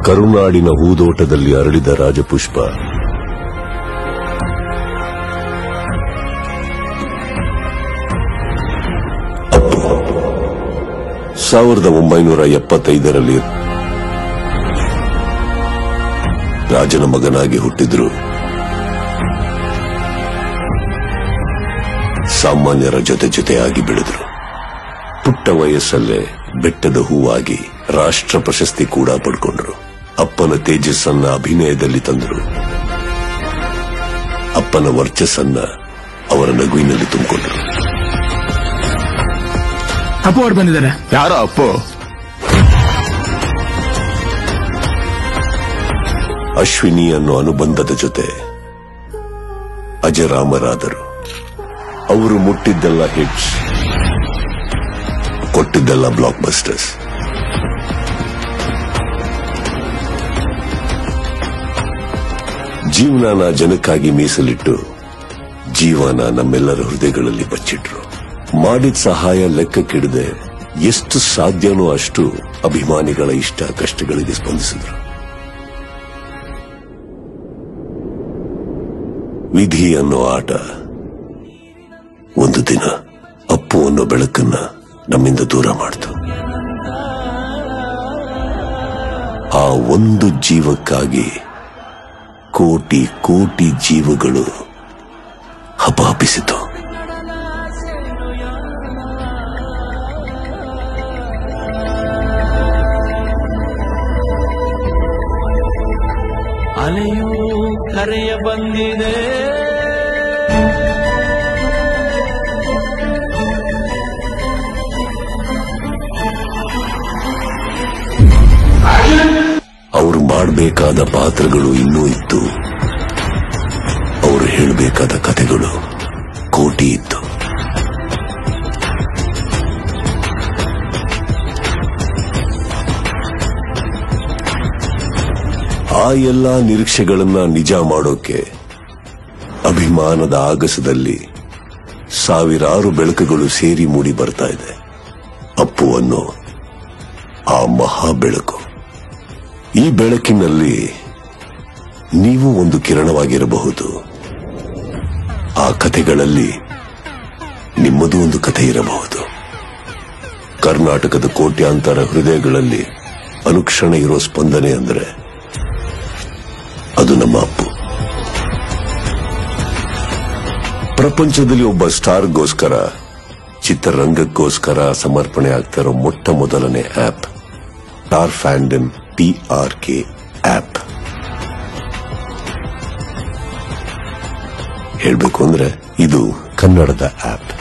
ಕರುನಾಡಿನ ಹೂದೋಟದಲ್ಲಿ ಅರಳಿದ ರಾಜಪುಷ್ಪ ಅಪ್ಪು 1975ರಲ್ಲಿ ರಾಜನ ಮಗನಾಗಿ ಹುಟ್ಟಿದ್ರು. ಸಾಮಾನ್ಯರ ಜೊತೆಯಾಗಿ ಬೆಳೆದ್ರು. ಪುಟ್ಟ ವಯಸ್ಸಲ್ಲೇ ಬೆಟ್ಟದ ಹೂವಾಗಿ ರಾಷ್ಟ್ರ ಪ್ರಶಸ್ತಿ ಕೂಡ ಪಡ್ಕೊಂಡ್ರು. ಅಪ್ಪನ ತೇಜಸ್ಸನ್ನ ಅಭಿನಯದಲ್ಲಿ ತಂದರು. ಅಪ್ಪನ ವರ್ಚಸ್ಸನ್ನ ಅವರ ನಗುವಿನಲ್ಲಿ ತುಂಬಿಕೊಂಡ್ರು. ಅಪ್ಪು ಅವ್ರು ಬಂದಿದ್ದಾರೆ. ಯಾರೋ ಅಪ್ಪು? ಅಶ್ವಿನಿ ಅನ್ನೋ ಅನುಬಂಧದ ಜೊತೆ ಅಜರಾಮರಾದರು. ಅವರು ಮುಟ್ಟಿದ್ದೆಲ್ಲ ಹಿಟ್ಸ್, ಕೊಟ್ಟಿದ್ದೆಲ್ಲ ಬ್ಲಾಕ್ ಬಸ್ಟರ್ಸ್. ಜೀವನನ ಜನಕ್ಕಾಗಿ ಮೀಸಲಿಟ್ಟು ಜೀವನ ನಮ್ಮೆಲ್ಲರ ಹೃದಯಗಳಲ್ಲಿ ಬಚ್ಚಿಟ್ರು. ಮಾಡಿದ ಸಹಾಯ ಲೆಕ್ಕಕ್ಕಿಡದೆ ಎಷ್ಟು ಸಾಧ್ಯನೋ ಅಷ್ಟು ಅಭಿಮಾನಿಗಳ ಇಷ್ಟ ಕಷ್ಟಗಳಿಗೆ ಸ್ಪಂದಿಸಿದ್ರು. ವಿಧಿ ಅನ್ನೋ ಆಟ ಒಂದು ದಿನ ಅಪ್ಪು ಅನ್ನೋ ಬೆಳಕನ್ನ ನಮ್ಮಿಂದ ದೂರ ಮಾಡ್ತು. ಆ ಒಂದು ಜೀವಕ್ಕಾಗಿ ಕೋಟಿ ಕೋಟಿ ಜೀವಗಳು ಹಪಾಪಿಸಿತು. ಅಲೆಯೂ ಕರೆಯ ಬಂದಿದೆ, ಅವರು ಮಾಡಬೇಕಾದ ಪಾತ್ರಗಳು ಇನ್ನೂ ಇತ್ತು. ಅವರು ಹೇಳಬೇಕಾದ ಕಥೆಗಳು ಕೋಟಿ ಇತ್ತು. ಆ ಎಲ್ಲಾ ನಿರೀಕ್ಷೆಗಳನ್ನ ನಿಜ ಮಾಡೋಕೆ ಅಭಿಮಾನದ ಆಗಸದಲ್ಲಿ ಸಾವಿರಾರು ಬೆಳಕುಗಳು ಸೇರಿ ಮೂಡಿ ಬರ್ತಾ ಇದೆ. ಅಪ್ಪು ಅನ್ನೋ ಆ ಮಹಾ ಬೆಳಕು. ಈ ಬೆಳಕಿನಲ್ಲಿ ನೀವು ಒಂದು ಕಿರಣವಾಗಿರಬಹುದು. ಆ ಕಥೆಗಳಲ್ಲಿ ನಿಮ್ಮದು ಒಂದು ಕಥೆ ಇರಬಹುದು. ಕರ್ನಾಟಕದ ಕೋಟ್ಯಾಂತರ ಹೃದಯಗಳಲ್ಲಿ ಅನುಕ್ಷಣ ಇರೋ ಸ್ಪಂದನೆ ಅಂದ್ರೆ ಅದು ನಮ್ಮ ಅಪ್ಪು. ಪ್ರಪಂಚದಲ್ಲಿ ಒಬ್ಬ ಸ್ಟಾರ್ಗೋಸ್ಕರ, ಚಿತ್ರರಂಗಕ್ಕೋಸ್ಕರ ಸಮರ್ಪಣೆ ಆಗ್ತಾ ಇರೋ ಮೊಟ್ಟ ಮೊದಲನೇ ಆಪ್ ಸ್ಟಾರ್ ಫ್ಯಾಂಡಮ್ TRK ಆಪ್. ಹೇಳಬೇಕು ಅಂದ್ರೆ ಇದು ಕನ್ನಡದ ಆಪ್.